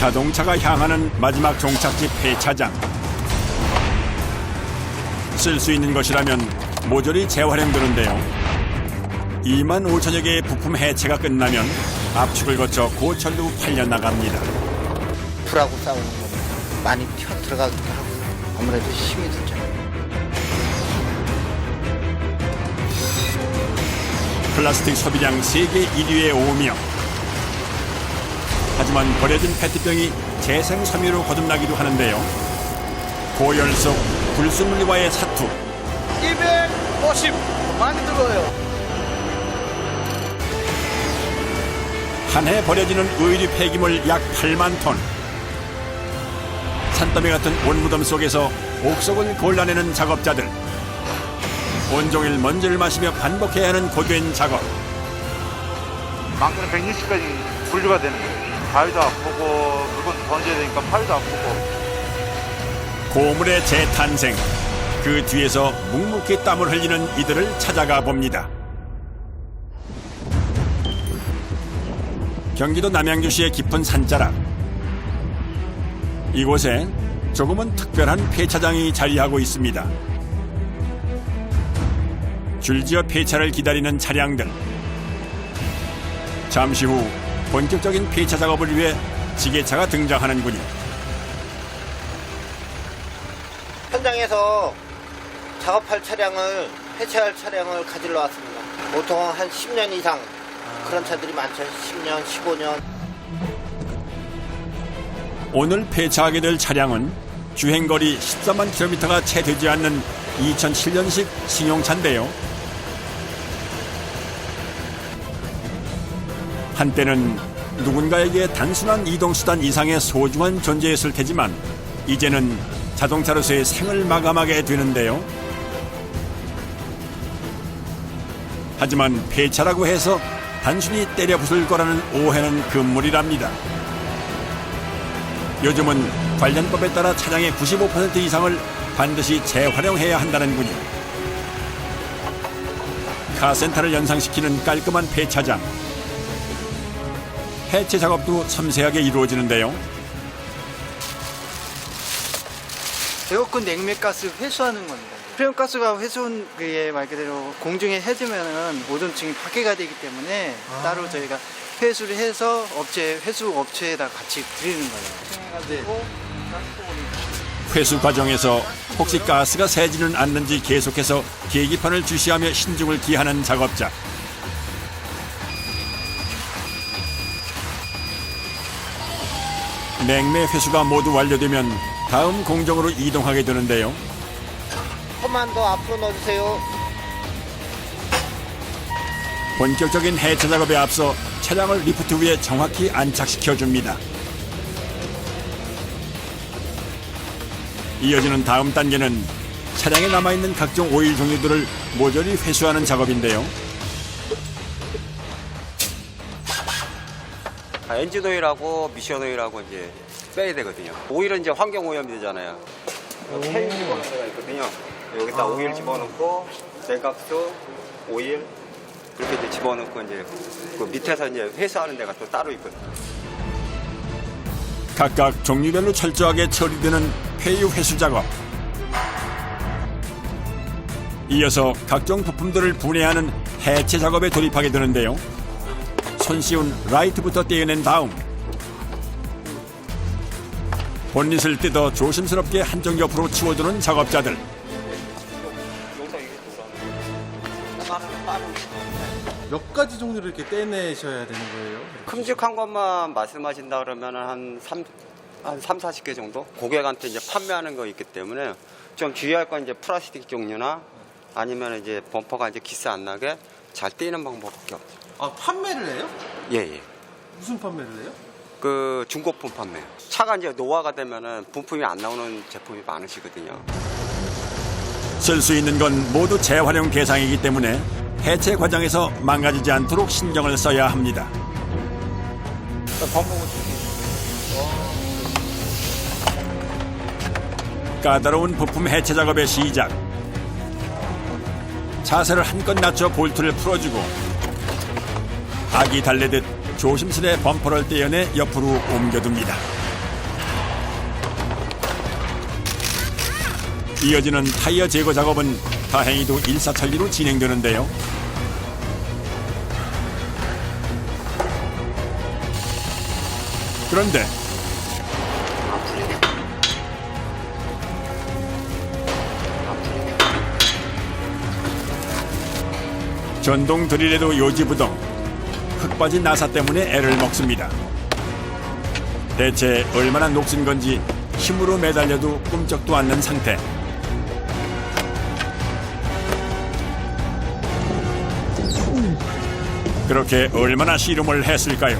자동차가 향하는 마지막 종착지 폐차장. 쓸 수 있는 것이라면 모조리 재활용되는데요. 2만 5천여 개의 부품 해체가 끝나면 압축을 거쳐 고철로 팔려나갑니다. 불하고 싸우는 거 많이 튀어 들어가기도 하고 아무래도 힘이 들죠. 플라스틱 소비량 세계 1위에 오며 하지만 버려진 페트병이 재생 섬유로 거듭나기도 하는데요. 고열 속 불순물과의 사투. 250 많이 들어요. 한 해 버려지는 의류 폐기물 약 8만 톤. 산더미 같은 온무덤 속에서 옥석을 골라내는 작업자들. 온종일 먼지를 마시며 반복해야 하는 고된 작업. 많게는 160까지 분류가 되는 거예요. 바위도 아프고 물건 던져야 되니까 팔도 아프고. 고물의 재탄생. 그 뒤에서 묵묵히 땀을 흘리는 이들을 찾아가 봅니다. 경기도 남양주시의 깊은 산자락. 이곳에 조금은 특별한 폐차장이 자리하고 있습니다. 줄지어 폐차를 기다리는 차량들. 잠시 후 본격적인 폐차 작업을 위해 지게차가 등장하는군요. 현장에서 작업할 차량을 폐차할 차량을 가지러 왔습니다. 보통 한 10년 이상 그런 차들이 많죠. 10년, 15년. 오늘 폐차하게 될 차량은 주행거리 14만 킬로미터가 채 되지 않는 2007년식 신용차인데요. 한때는 누군가에게 단순한 이동수단 이상의 소중한 존재였을 테지만 이제는 자동차로서의 생을 마감하게 되는데요. 하지만 폐차라고 해서 단순히 때려 부술 거라는 오해는 금물이랍니다. 요즘은 관련법에 따라 차량의 95% 이상을 반드시 재활용해야 한다는군요. 카센터를 연상시키는 깔끔한 폐차장. 해체 작업도 섬세하게 이루어지는데요. 에어컨 냉매가스 회수하는 겁니다. 프레온가스가 회수한 게 말 그대로 공중에 해지면은 오존층이 파괴가 되기 때문에 따로 저희가 회수를 해서 회수 업체에다 같이 드리는 거예요. 회수 과정에서 혹시 가스가 새지는 않는지 계속해서 계기판을 주시하며 신중을 기하는 작업자. 냉매 회수가 모두 완료되면 다음 공정으로 이동하게 되는데요. 컵만 더 앞으로 넣어주세요. 본격적인 해체 작업에 앞서 차량을 리프트 위에 정확히 안착시켜줍니다. 이어지는 다음 단계는 차량에 남아있는 각종 오일 종류들을 모조리 회수하는 작업인데요. 엔진 오일하고 미션 오일하고 이제 빼야 되거든요. 오일은 이제 환경 오염이 되잖아요. 여기 케일 집어넣는 데가 있거든요. 여기다 오일 집어넣고 냉각수, 오일 이렇게 이제 집어넣고 이제 그 밑에서 이제 회수하는 데가 또 따로 있거든요. 각각 종류별로 철저하게 처리되는 폐유 회수 작업. 이어서 각종 부품들을 분해하는 해체 작업에 돌입하게 되는데요. 손쉬운 라이트부터 떼어낸 다음 본닛을 뜯어 조심스럽게 한쪽 옆으로 치워두는 작업자들. 몇 가지 종류를 이렇게 떼내셔야 되는 거예요? 큼직한 것만 말씀하신다 그러면 한 40개 정도? 고객한테 이제 판매하는 거 있기 때문에 좀 주의할 건 이제 플라스틱 종류나 아니면 이제 범퍼가 이제 기스 안 나게 잘 떼는 방법밖에 없죠. 아, 판매를 해요? 예. 무슨 판매를 해요? 그 중고품 판매. 차가 이제 노화가 되면은 부품이 안 나오는 제품이 많으시거든요. 쓸 수 있는 건 모두 재활용 대상이기 때문에 해체 과정에서 망가지지 않도록 신경을 써야 합니다. 까다로운 부품 해체 작업의 시작. 자세를 한껏 낮춰 볼트를 풀어주고 아기 달래듯 조심스레 범퍼를 떼어내 옆으로 옮겨둡니다. 이어지는 타이어 제거 작업은 다행히도 일사천리로 진행되는데요. 그런데 전동 드릴에도 요지부동, 흙 빠진 나사 때문에 애를 먹습니다. 대체 얼마나 녹슨 건지 힘으로 매달려도 꿈쩍도 않는 상태. 그렇게 얼마나 씨름을 했을까요?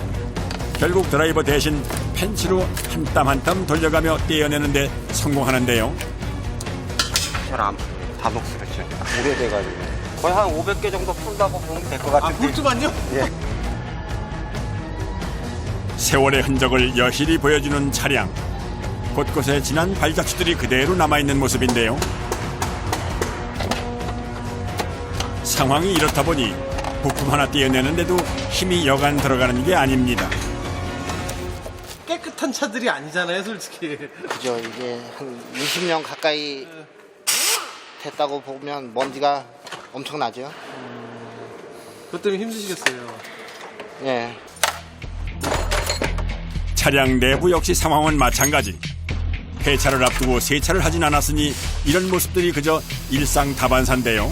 결국 드라이버 대신 펜치로 한 땀 한 땀 돌려가며 떼어내는데 성공하는데요. 잘안 다독스럽죠. 오래돼가지고 거의 한 500개 정도 푼다고 보면 될 것 같은데. 볼트만요? 예. 세월의 흔적을 여실히 보여주는 차량. 곳곳에 진한 발자취들이 그대로 남아있는 모습인데요. 상황이 이렇다 보니 부품 하나 떼어내는데도 힘이 여간 들어가는 게 아닙니다. 깨끗한 차들이 아니잖아요, 솔직히. 그죠. 이게 한 20년 가까이 됐다고 보면 먼지가 엄청나죠. 그것 때문에 힘드시겠어요. 예. 차량 내부 역시 상황은 마찬가지. 폐차를 앞두고 세차를 하진 않았으니 이런 모습들이 그저 일상다반사인데요.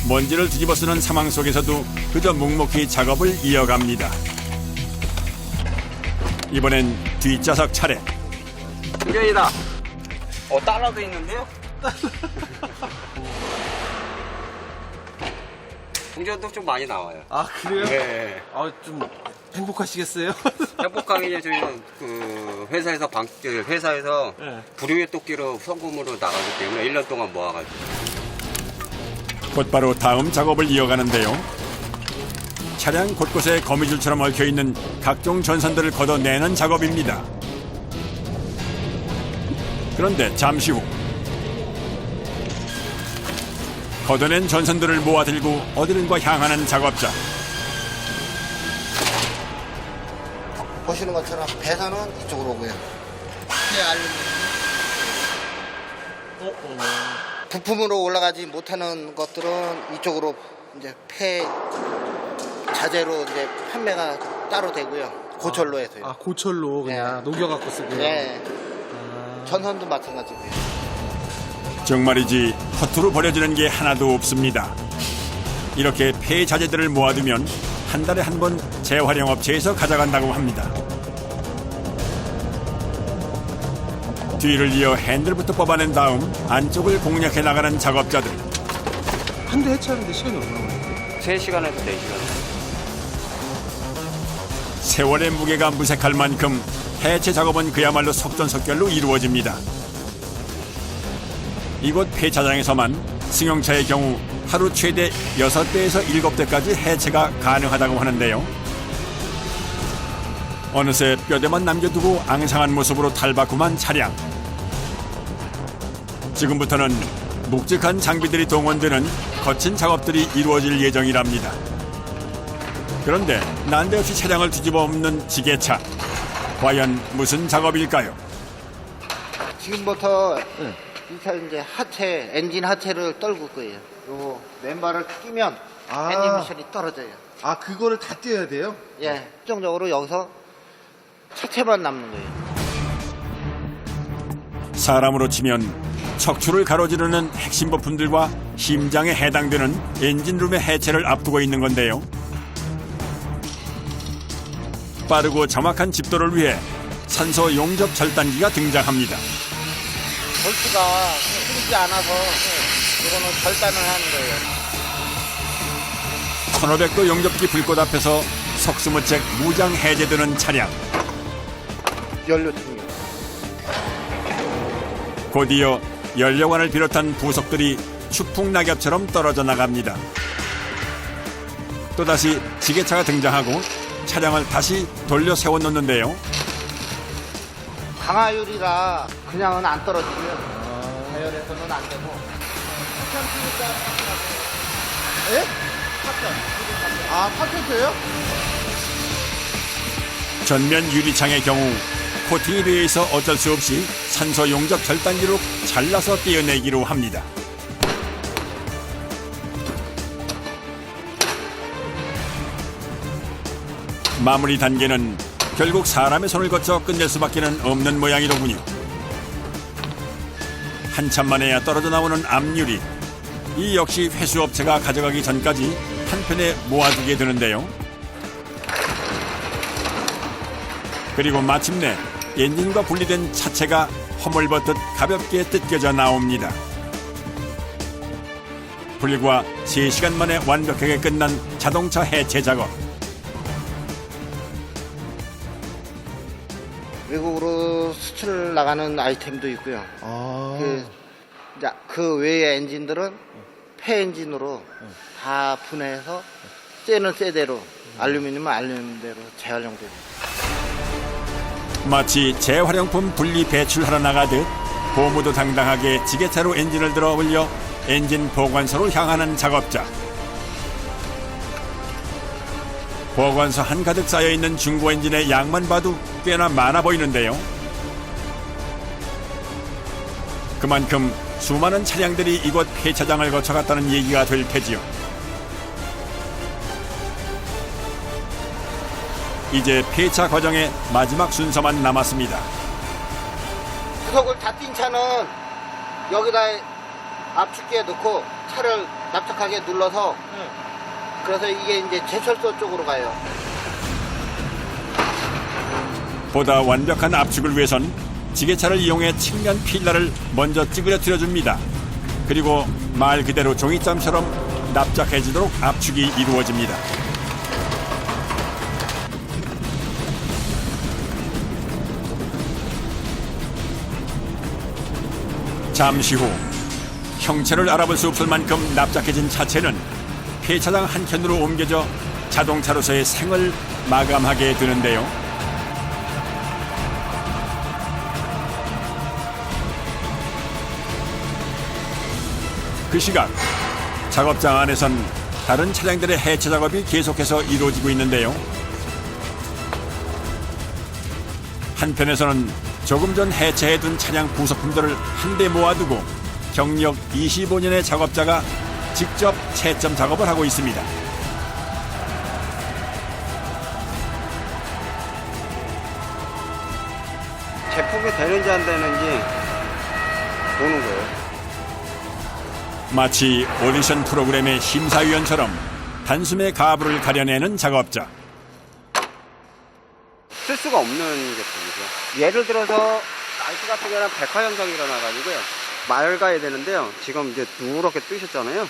먼지를 뒤집어 쓰는 상황 속에서도 그저 묵묵히 작업을 이어갑니다. 이번엔 뒷좌석 차례. 승현이다. 달러도 있는데요? 동전도 좀 많이 나와요. 아, 그래요? 네. 좀 행복하시겠어요? 행복하게 저희는 그 회사에서 네. 불효의 토끼로 성금으로 나가기 때문에 1년 동안 모아가지고. 곧바로 다음 작업을 이어가는데요. 차량 곳곳에 거미줄처럼 얽혀있는 각종 전선들을 걷어내는 작업입니다. 그런데 잠시 후 걷어낸 전선들을 모아 들고 어디론가 향하는 작업자. 보시는 것처럼 배선은 이쪽으로 오고요. 부품으로 올라가지 못하는 것들은 이쪽으로 이제 폐 자재로 이제 판매가 따로 되고요. 고철로 해서요. 아, 고철로 그냥 네. 녹여갖고 쓰고요. 네. 전선도 마찬가지고요. 정말이지 허투루 버려지는 게 하나도 없습니다. 이렇게 폐 자재들을 모아두면 한 달에 한 번 재활용 업체에서 가져간다고 합니다. 뒤를 이어 핸들부터 뽑아낸 다음 안쪽을 공략해 나가는 작업자들. 한 대 해체하는데 시간이 얼마나 걸려요? 3시간에서 4시간. 세월의 무게가 무색할 만큼 해체 작업은 그야말로 속전속결로 이루어집니다. 이곳 폐차장에서만 승용차의 경우 하루 최대 6대에서 7대까지 해체가 가능하다고 하는데요. 어느새 뼈대만 남겨두고 앙상한 모습으로 탈바꿈한 차량. 지금부터는 묵직한 장비들이 동원되는 거친 작업들이 이루어질 예정이랍니다. 그런데 난데없이 차량을 뒤집어 엎는 지게차. 과연 무슨 작업일까요? 지금부터 이 차 이제 하체, 엔진 하체를 떨굴 거예요. 요 맨발을 끼면 아. 엔진 미션이 떨어져요. 아, 그거를 다 떼야 돼요? 예, 최종적으로 여기서 차체만 남는 거예요. 사람으로 치면 척추를 가로지르는 핵심 부품들과 심장에 해당되는 엔진룸의 해체를 앞두고 있는 건데요. 빠르고 정확한 집도를 위해 산소 용접 절단기가 등장합니다. 볼트가 흐르지 않아서 이거는 절단을 하는 거예요. 1500도 용접기 불꽃 앞에서 속수무책 무장 해제되는 차량. 연료통이요. 곧이어 연료관을 비롯한 부속들이 추풍 낙엽처럼 떨어져 나갑니다. 또다시 지게차가 등장하고 차량을 다시 돌려 세워 놓는데요. 강화율이라 그냥은 안 떨어지고요. 자연에서는 안 되고. 예? 아, 파텐트예요? 전면 유리창의 경우 코팅이 되어 있어 어쩔 수 없이 산소 용접 절단기로 잘라서 떼어내기로 합니다. 마무리 단계는 결국 사람의 손을 거쳐 끝낼 수밖에는 없는 모양이더군요. 한참 만에야 떨어져 나오는 압률이 이 역시 회수업체가 가져가기 전까지 한편에 모아두게 되는데요. 그리고 마침내 엔진과 분리된 차체가 허물벗듯 가볍게 뜯겨져 나옵니다. 불과 3시간 만에 완벽하게 끝난 자동차 해체 작업. 외국으로 수출 나가는 아이템도 있고요. 그 외의 엔진들은 폐 엔진으로 다 분해해서 쇠는 쇠대로, 알루미늄은 알루미늄대로 재활용됩니다. 마치 재활용품 분리 배출하러 나가듯 고무도 당당하게 지게차로 엔진을 들어 올려 엔진 보관소로 향하는 작업자. 보관소 한가득 쌓여있는 중고 엔진의 양만 봐도 꽤나 많아 보이는데요. 그만큼 수많은 차량들이 이곳 폐차장을 거쳐갔다는 얘기가 될 테지요. 이제 폐차 과정의 마지막 순서만 남았습니다. 구석을 다 띈 차는 여기다 압축기에 넣고 차를 납작하게 눌러서 그래서 이게 이제 제철소 쪽으로 가요. 보다 완벽한 압축을 위해선 지게차를 이용해 측면 필라를 먼저 찌그러뜨려 줍니다. 그리고 말 그대로 종이장처럼 납작해지도록 압축이 이루어집니다. 잠시 후 형체를 알아볼 수 없을 만큼 납작해진 차체는 폐차장 한켠으로 옮겨져 자동차로서의 생을 마감하게 되는데요. 그 시각 작업장 안에선 다른 차량들의 해체 작업이 계속해서 이루어지고 있는데요. 한편에서는 조금 전 해체해둔 차량 부속품들을 한데 모아두고 경력 25년의 작업자가 직접 채점 작업을 하고 있습니다. 제품이 되는지 안 되는지 보는 거예요. 마치 오디션 프로그램의 심사위원처럼 단숨에 가부를 가려내는 작업자. 쓸 수가 없는 제품이죠. 예를 들어서 날씨 같은 경우는 백화 현상이 일어나가지고요. 맑아야 되는데요. 지금 이제 누렇게 뜨셨잖아요.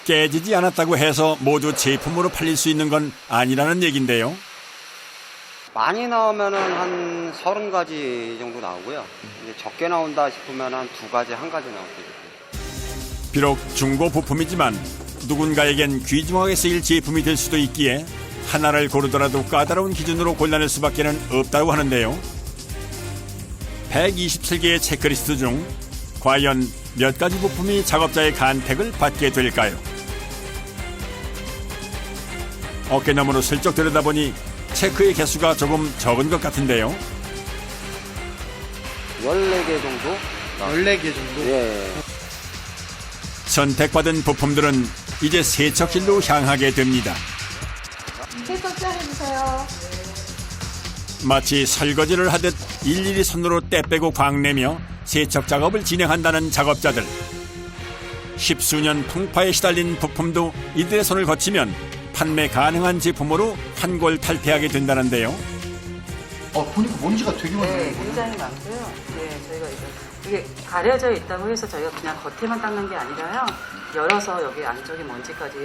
깨지지 않았다고 해서 모두 제품으로 팔릴 수 있는 건 아니라는 얘긴데요. 많이 나오면은 한 30가지 정도 나오고요. 이제 적게 나온다 싶으면 한 2가지, 1가지 나오거든요. 비록 중고 부품이지만 누군가에겐 귀중하게 쓰일 제품이 될 수도 있기에 하나를 고르더라도 까다로운 기준으로 골라낼 수밖에는 없다고 하는데요. 127개의 체크리스트 중 과연 몇 가지 부품이 작업자의 간택을 받게 될까요? 어깨너머로 슬쩍 들여다보니 체크의 개수가 조금 적은 것 같은데요. 14개 정도? 14개 정도? 예. 선택받은 부품들은 이제 세척실로 향하게 됩니다. 세척 해주세요. 마치 설거지를 하듯 일일이 손으로 때 빼고 광내며 세척 작업을 진행한다는 작업자들. 십수년 풍파에 시달린 부품도 이들의 손을 거치면 판매 가능한 제품으로 환골탈태하게 된다는데요. 보니까 먼지가 되게 많아요. 네, 굉장히 많고요. 네, 저희가 이게 가려져 있다고 해서 저희가 그냥 겉에만 닦는 게 아니라요. 열어서 여기 안쪽에 먼지까지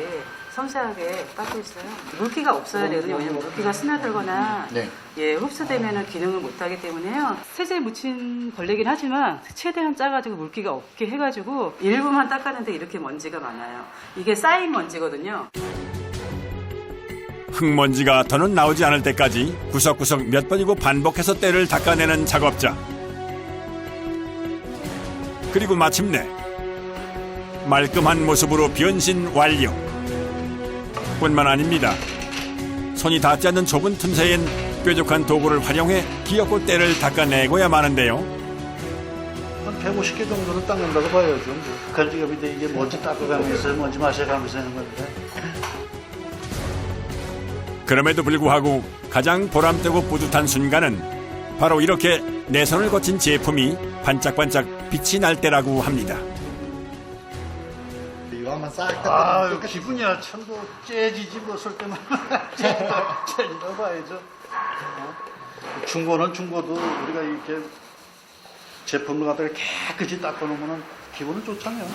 섬세하게 닦고 있어요. 물기가 없어야 되거든요. 왜냐면 물기가 스며들거나 흡수되면 기능을 못하기 때문에요. 세제 묻힌 걸레긴 하지만 최대한 짜가지고 물기가 없게 해가지고 일부만 닦았는데 이렇게 먼지가 많아요. 이게 쌓인 먼지거든요. 흙먼지가 더는 나오지 않을 때까지 구석구석 몇 번이고 반복해서 때를 닦아내는 작업자. 그리고 마침내 말끔한 모습으로 변신 완료. 뿐만 아닙니다. 손이 닿지 않는 좁은 틈새엔 뾰족한 도구를 활용해 기어코 때를 닦아내고야 마는데요. 한 150개 정도는 닦는다고 봐야죠. 북한 직업인데 이게 먼지 닦아가면서 먼지 마셔가면서 하는 건데. 그럼에도 불구하고 가장 보람되고 뿌듯한 순간은 바로 이렇게 내 손을 거친 제품이 반짝반짝 빛이 날 때라고 합니다. 이거 한번 싹 아유, 기분이야. 참도 째지지 뭐 쓸 때만. 째지다고 봐야죠. 중고는 중고도 우리가 이렇게 제품을 갖다가 깨끗이 닦아놓으면 기분은 좋잖아요.